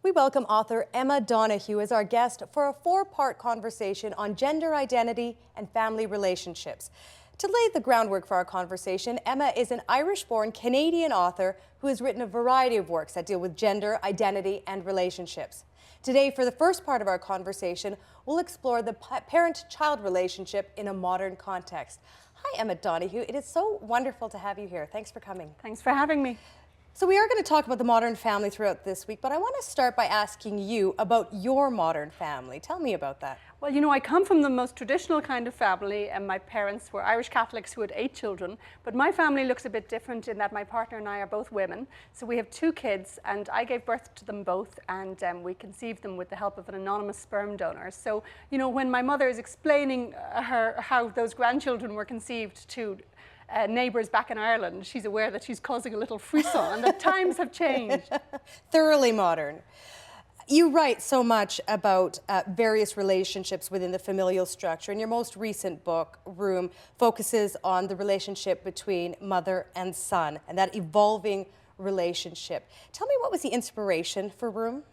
We welcome author Emma Donoghue as our guest for a four-part conversation on gender identity and family relationships. To lay the groundwork for our conversation, Emma is an Irish-born Canadian author who has written a variety of works that deal with gender, identity, and relationships. Today, for the first part of our conversation, we'll explore the parent-child relationship in a modern context. Hi, Emma Donoghue. It is so wonderful to have you here. Thanks for coming. Thanks for having me. So we are going to talk about the modern family throughout this week, but I want to start by asking you about your modern family. Tell me about that. Well, you know, I come from the most traditional kind of family, and my parents were Irish Catholics who had 8 children. But my family looks a bit different in that my partner and I are both women. So we have 2 kids, and I gave birth to them both, and we conceived them with the help of an anonymous sperm donor. So, you know, when my mother is explaining how those grandchildren were conceived to neighbours back in Ireland, she's aware that she's causing a little frisson and that times have changed. Thoroughly modern. You write so much about various relationships within the familial structure, and your most recent book, Room, focuses on the relationship between mother and son and that evolving relationship. Tell me, what was the inspiration for Room?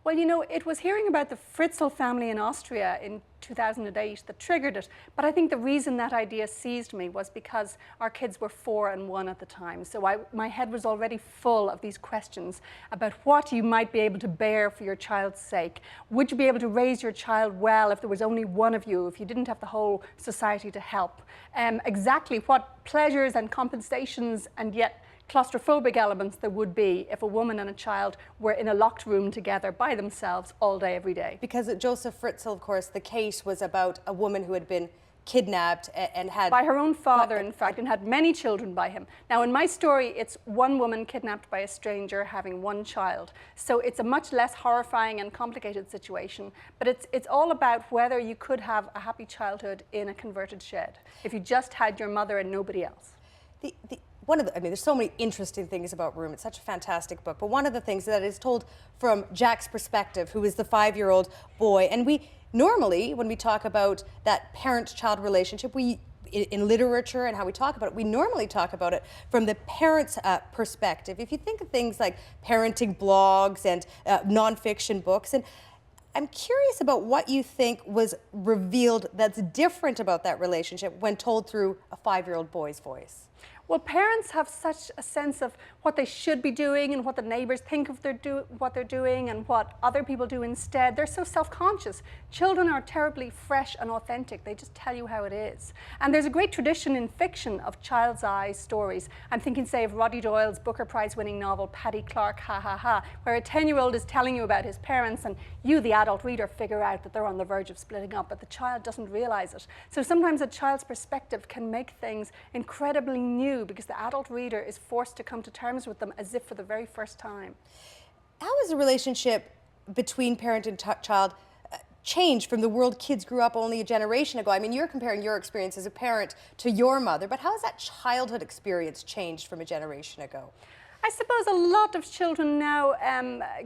Well, you know, it was hearing about the Fritzl family in Austria in 2008 that triggered it. But I think the reason that idea seized me was because our kids were 4 and 1 at the time. So my head was already full of these questions about what you might be able to bear for your child's sake. Would you be able to raise your child well if there was only one of you, if you didn't have the whole society to help? Exactly what pleasures and compensations and yet claustrophobic elements there would be if a woman and a child were in a locked room together by themselves all day, every day. Because at Josef Fritzl, of course, the case was about a woman who had been kidnapped and had... By her own father, in fact, and had many children by him. Now, in my story, it's one woman kidnapped by a stranger having 1 child. So it's a much less horrifying and complicated situation, but it's all about whether you could have a happy childhood in a converted shed, if you just had your mother and nobody else. There's so many interesting things about Room. It's such a fantastic book. But one of the things that is told from Jack's perspective, who is the 5-year-old boy, and we normally, when we talk about that parent-child relationship, in literature and how we talk about it, we normally talk about it from the parent's perspective. If you think of things like parenting blogs and nonfiction books, and I'm curious about what you think was revealed that's different about that relationship when told through a 5-year-old boy's voice. Well, parents have such a sense of what they should be doing and what the neighbours think of what they're doing and what other people do instead. They're so self-conscious. Children are terribly fresh and authentic. They just tell you how it is. And there's a great tradition in fiction of child's eye stories. I'm thinking, say, of Roddy Doyle's Booker Prize-winning novel, Paddy Clark, Ha Ha Ha, where a 10-year-old is telling you about his parents and you, the adult reader, figure out that they're on the verge of splitting up, but the child doesn't realize it. So sometimes a child's perspective can make things incredibly new, because the adult reader is forced to come to terms with them as if for the very first time. How has the relationship between parent and child changed from the world kids grew up only a generation ago? I mean, you're comparing your experience as a parent to your mother, but how has that childhood experience changed from a generation ago? I suppose a lot of children now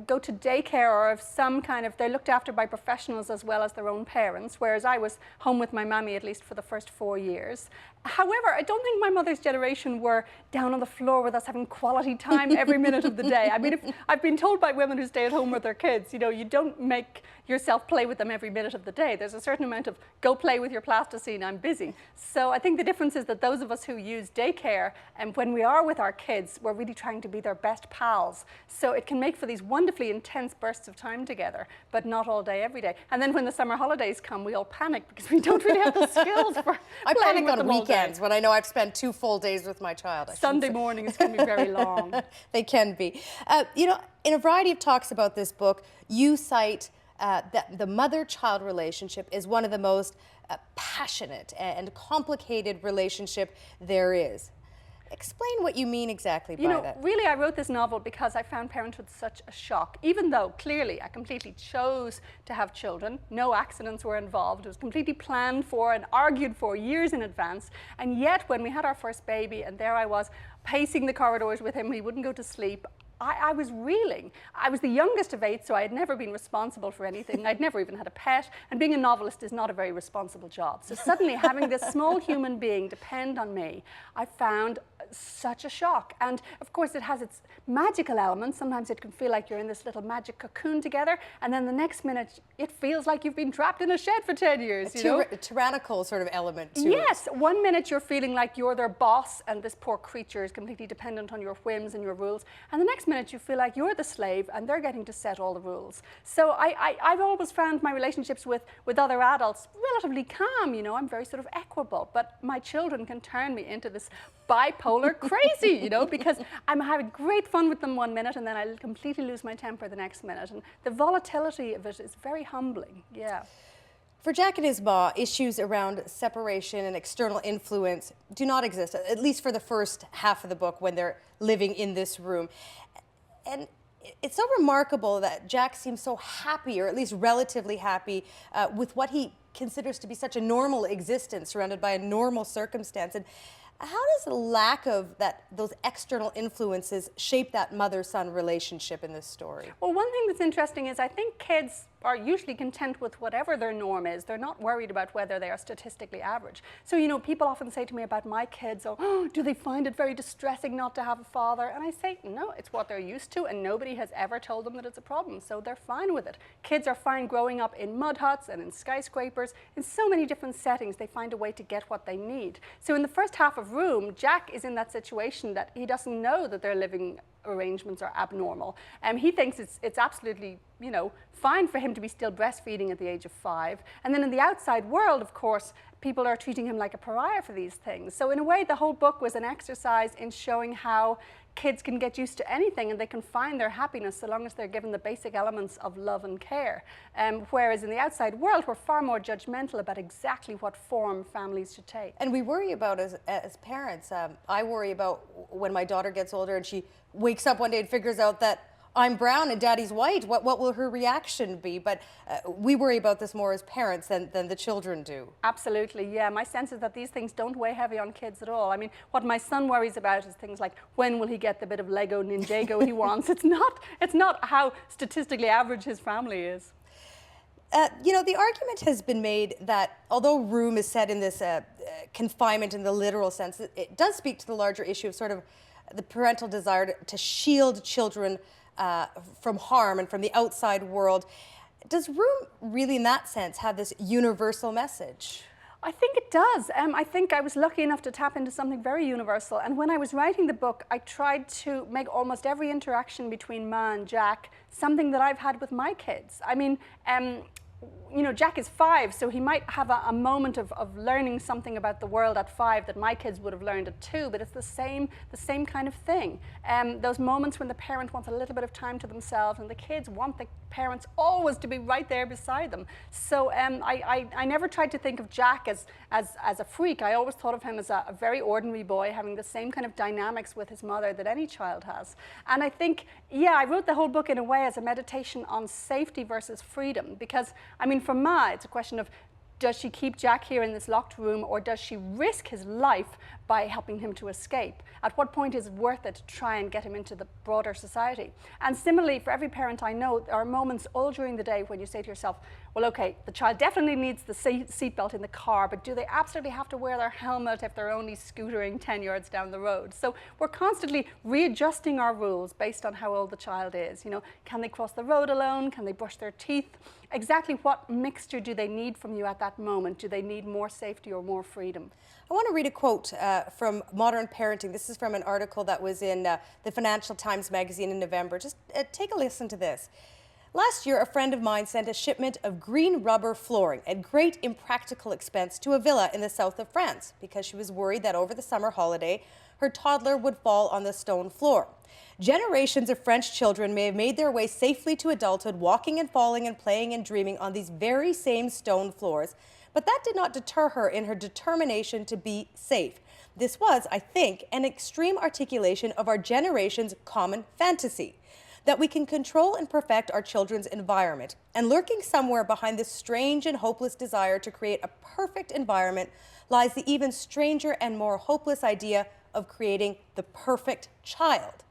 go to daycare or have some kind of, they're looked after by professionals as well as their own parents, whereas I was home with my mammy at least for the first 4 years. However, I don't think my mother's generation were down on the floor with us having quality time every minute of the day. I mean, I've been told by women who stay at home with their kids, you know, you don't make yourself play with them every minute of the day. There's a certain amount of go play with your plasticine, I'm busy. So I think the difference is that those of us who use daycare, and when we are with our kids, we're really trying to be their best pals. So it can make for these wonderfully intense bursts of time together, but not all day, every day. And then when the summer holidays come, we all panic because we don't really have the skills for I playing panic with on them all weekends when I know I've spent 2 full days with my child. Sunday mornings can be very long. They can be. You know, in a variety of talks about this book, you cite that the mother-child relationship is one of the most passionate and complicated relationship there is. Explain what you mean exactly by that. Really, I wrote this novel because I found parenthood such a shock. Even though, clearly, I completely chose to have children. No accidents were involved. It was completely planned for and argued for years in advance. And yet, when we had our first baby, and there I was, pacing the corridors with him, he wouldn't go to sleep, I was reeling. I was the youngest of 8, so I had never been responsible for anything. I'd never even had a pet, and being a novelist is not a very responsible job. So suddenly having this small human being depend on me, I found such a shock. And of course it has its magical elements. Sometimes it can feel like you're in this little magic cocoon together, and then the next minute it feels like you've been trapped in a shed for 10 years. A tyrannical sort of element to it. Yes, one minute you're feeling like you're their boss and this poor creature is completely dependent on your whims and your rules, and the next minute you feel like you're the slave and they're getting to set all the rules. So I've always found my relationships with other adults relatively calm, you know. I'm very sort of equable, but my children can turn me into this bipolar crazy, you know, because I'm having great fun with them one minute and then I'll completely lose my temper the next minute. And the volatility of it is very humbling, yeah. For Jack and his ma, issues around separation and external influence do not exist, at least for the first half of the book when they're living in this room. And it's so remarkable that Jack seems so happy, or at least relatively happy, with what he considers to be such a normal existence, surrounded by a normal circumstance. And how does the lack of those external influences shape that mother-son relationship in this story? Well, one thing that's interesting is I think kids are usually content with whatever their norm is. They're not worried about whether they are statistically average. So, you know, people often say to me about my kids, oh, do they find it very distressing not to have a father? And I say, no, it's what they're used to, and nobody has ever told them that it's a problem, so they're fine with it. Kids are fine growing up in mud huts and in skyscrapers. In so many different settings, they find a way to get what they need. So in the first half of Room, Jack is in that situation that he doesn't know that their living arrangements are abnormal. He thinks it's absolutely, you know, fine for him to be still breastfeeding at the age of 5. And then in the outside world, of course, people are treating him like a pariah for these things. So in a way, the whole book was an exercise in showing how kids can get used to anything and they can find their happiness so long as they're given the basic elements of love and care. Whereas in the outside world, we're far more judgmental about exactly what form families should take. And we worry about, as parents, I worry about when my daughter gets older and she wakes up one day and figures out that I'm brown and daddy's white. What will her reaction be? But we worry about this more as parents than the children do. Absolutely, yeah. My sense is that these things don't weigh heavy on kids at all. I mean, what my son worries about is things like, when will he get the bit of Lego Ninjago he wants? It's not how statistically average his family is. You know, the argument has been made that although Room is set in this confinement in the literal sense, it does speak to the larger issue of sort of the parental desire to shield children from harm and from the outside world. Does Room really, in that sense, have this universal message? I think it does. I think I was lucky enough to tap into something very universal. And when I was writing the book, I tried to make almost every interaction between Ma and Jack something that I've had with my kids. I mean, you know, Jack is 5, so he might have a moment of learning something about the world at 5 that my kids would have learned at 2, but it's the same kind of thing. Those moments when the parent wants a little bit of time to themselves and the kids want the parents always to be right there beside them. So I never tried to think of Jack as a freak. I always thought of him as a very ordinary boy having the same kind of dynamics with his mother that any child has. And I think, yeah, I wrote the whole book in a way as a meditation on safety versus freedom, because, I mean, for Ma, it's a question of, does she keep Jack here in this locked room, or does she risk his life by helping him to escape? At what point is it worth it to try and get him into the broader society? And similarly, for every parent I know, there are moments all during the day when you say to yourself, well, okay, the child definitely needs the seatbelt in the car, but do they absolutely have to wear their helmet if they're only scootering 10 yards down the road? So we're constantly readjusting our rules based on how old the child is. You know, can they cross the road alone? Can they brush their teeth? Exactly what mixture do they need from you at that moment? Do they need more safety or more freedom? I want to read a quote from Modern Parenting. This is from an article that was in the Financial Times magazine in November. Just take a listen to this. Last year, a friend of mine sent a shipment of green rubber flooring at great impractical expense to a villa in the south of France because she was worried that over the summer holiday, her toddler would fall on the stone floor. Generations of French children may have made their way safely to adulthood, walking and falling and playing and dreaming on these very same stone floors, but that did not deter her in her determination to be safe. This was, I think, an extreme articulation of our generation's common fantasy, that we can control and perfect our children's environment. And lurking somewhere behind this strange and hopeless desire to create a perfect environment lies the even stranger and more hopeless idea of creating the perfect child.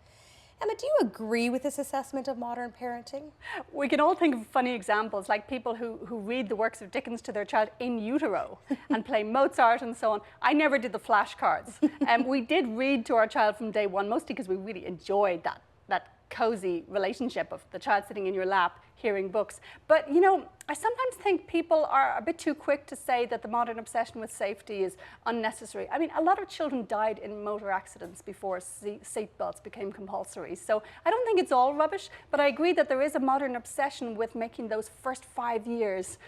Emma, do you agree with this assessment of modern parenting? We can all think of funny examples, like people who read the works of Dickens to their child in utero and play Mozart and so on. I never did the flashcards. We did read to our child from day one, mostly because we really enjoyed that cozy relationship of the child sitting in your lap hearing books. But you know, I sometimes think people are a bit too quick to say that the modern obsession with safety is unnecessary. I mean, a lot of children died in motor accidents before seat belts became compulsory. So I don't think it's all rubbish, but I agree that there is a modern obsession with making those first 5 years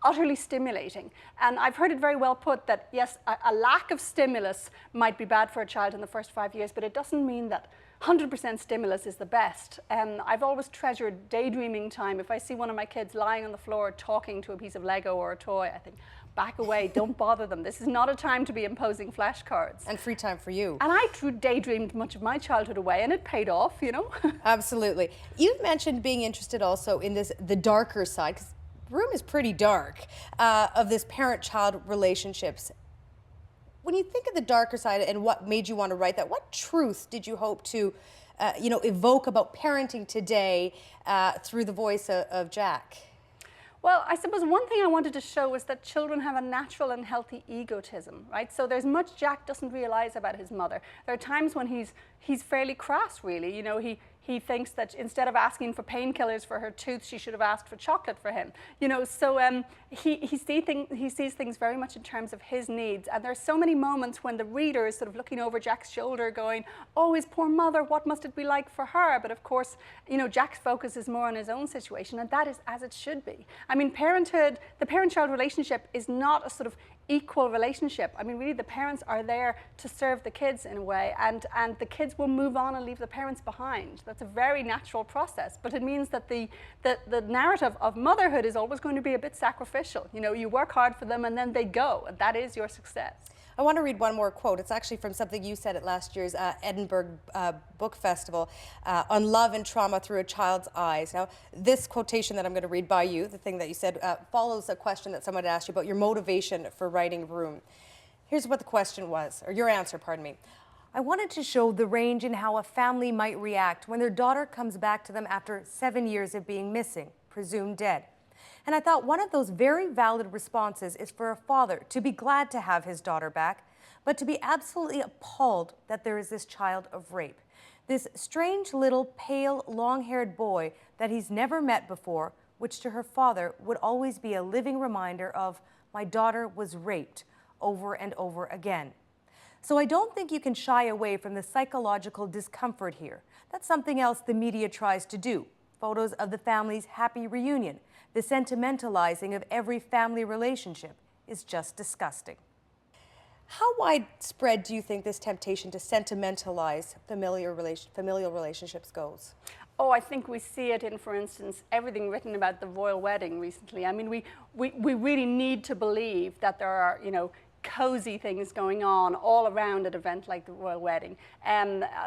utterly stimulating. And I've heard it very well put that yes, a lack of stimulus might be bad for a child in the first 5 years, but it doesn't mean that 100% stimulus is the best. I've always treasured daydreaming time. If I see one of my kids lying on the floor talking to a piece of Lego or a toy, I think, back away, don't bother them. This is not a time to be imposing flashcards. And free time for you. And I daydreamed much of my childhood away, and it paid off, you know? Absolutely. You've mentioned being interested also in the darker side, because Room is pretty dark, of this parent-child relationships. When you think of the darker side and what made you want to write that, what truth did you hope to, evoke about parenting today through the voice of Jack? Well, I suppose one thing I wanted to show is that children have a natural and healthy egotism, right? So there's much Jack doesn't realize about his mother. There are times when he's fairly crass, really. You know, he thinks that instead of asking for painkillers for her tooth, she should have asked for chocolate for him. You know, so he sees things very much in terms of his needs. And there's so many moments when the reader is sort of looking over Jack's shoulder going, oh, his poor mother, what must it be like for her? But of course, you know, Jack's focus is more on his own situation, and that is as it should be. I mean, parenthood, the parent-child relationship is not a sort of equal relationship. I mean, really, the parents are there to serve the kids in a way, and the kids will move on and leave the parents behind. That's a very natural process, but it means that the narrative of motherhood is always going to be a bit sacrificial. You know, you work hard for them and then they go, and that is your success. I want to read one more quote. It's actually from something you said at last year's Edinburgh Book Festival on love and trauma through a child's eyes. Now, this quotation that I'm going to read by you, the thing that you said, follows a question that someone asked you about your motivation for writing Room. Here's what the question was, or your answer, pardon me. I wanted to show the range in how a family might react when their daughter comes back to them after 7 years of being missing, presumed dead. And I thought one of those very valid responses is for a father to be glad to have his daughter back, but to be absolutely appalled that there is this child of rape. This strange little pale, long-haired boy that he's never met before, which to her father would always be a living reminder of, my daughter was raped, over and over again. So I don't think you can shy away from the psychological discomfort here. That's something else the media tries to do. Photos of the family's happy reunion. The sentimentalizing of every family relationship is just disgusting. How widespread do you think this temptation to sentimentalize familial relationships goes? Oh, I think we see it in, for instance, everything written about the royal wedding recently. I mean, we really need to believe that there are, you know, cozy things going on all around an event like the royal wedding.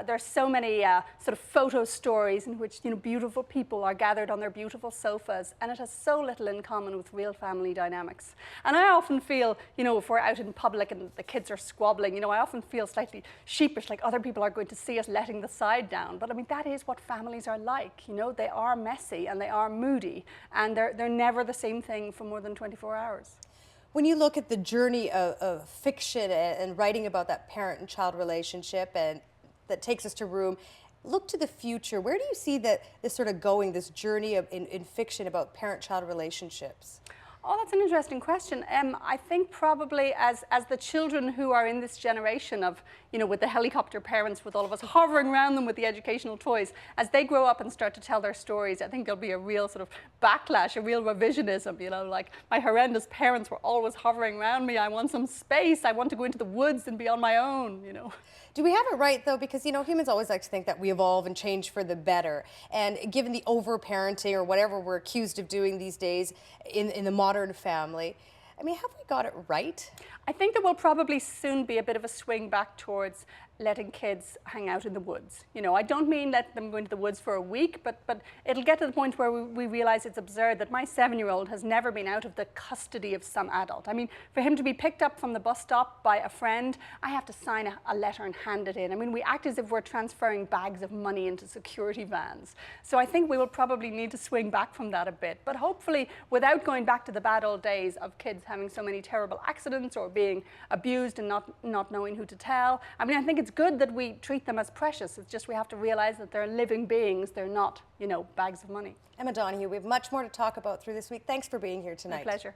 There's so many sort of photo stories in which, you know, beautiful people are gathered on their beautiful sofas, and it has so little in common with real family dynamics. And I often feel, you know, if we're out in public and the kids are squabbling, you know, I often feel slightly sheepish, like other people are going to see us letting the side down. But I mean, that is what families are like, you know, they are messy and they are moody, and they're never the same thing for more than 24 hours. When you look at the journey of fiction and writing about that parent and child relationship, and that takes us to Room, look to the future. Where do you see this sort of going, this journey in fiction about parent-child relationships? Oh, that's an interesting question. I think probably as the children who are in this generation of, you know, with the helicopter parents, with all of us hovering around them with the educational toys, as they grow up and start to tell their stories, I think there'll be a real sort of backlash, a real revisionism, you know, like my horrendous parents were always hovering around me. I want some space. I want to go into the woods and be on my own, you know. Do we have it right, though? Because, you know, humans always like to think that we evolve and change for the better. And given the over-parenting or whatever we're accused of doing these days in the modern family, I mean, have we got it right? I think there will probably soon be a bit of a swing back towards letting kids hang out in the woods. You know, I don't mean let them go into the woods for a week, but it'll get to the point where we realize it's absurd that my 7-year-old has never been out of the custody of some adult. I mean, for him to be picked up from the bus stop by a friend, I have to sign a letter and hand it in. I mean, we act as if we're transferring bags of money into security vans. So I think we will probably need to swing back from that a bit, but hopefully without going back to the bad old days of kids having so many terrible accidents or being abused and not knowing who to tell. I mean, I think it's good that we treat them as precious. It's just we have to realize that they're living beings. They're not, you know, bags of money. Emma Donoghue, we have much more to talk about through this week. Thanks for being here tonight. My pleasure.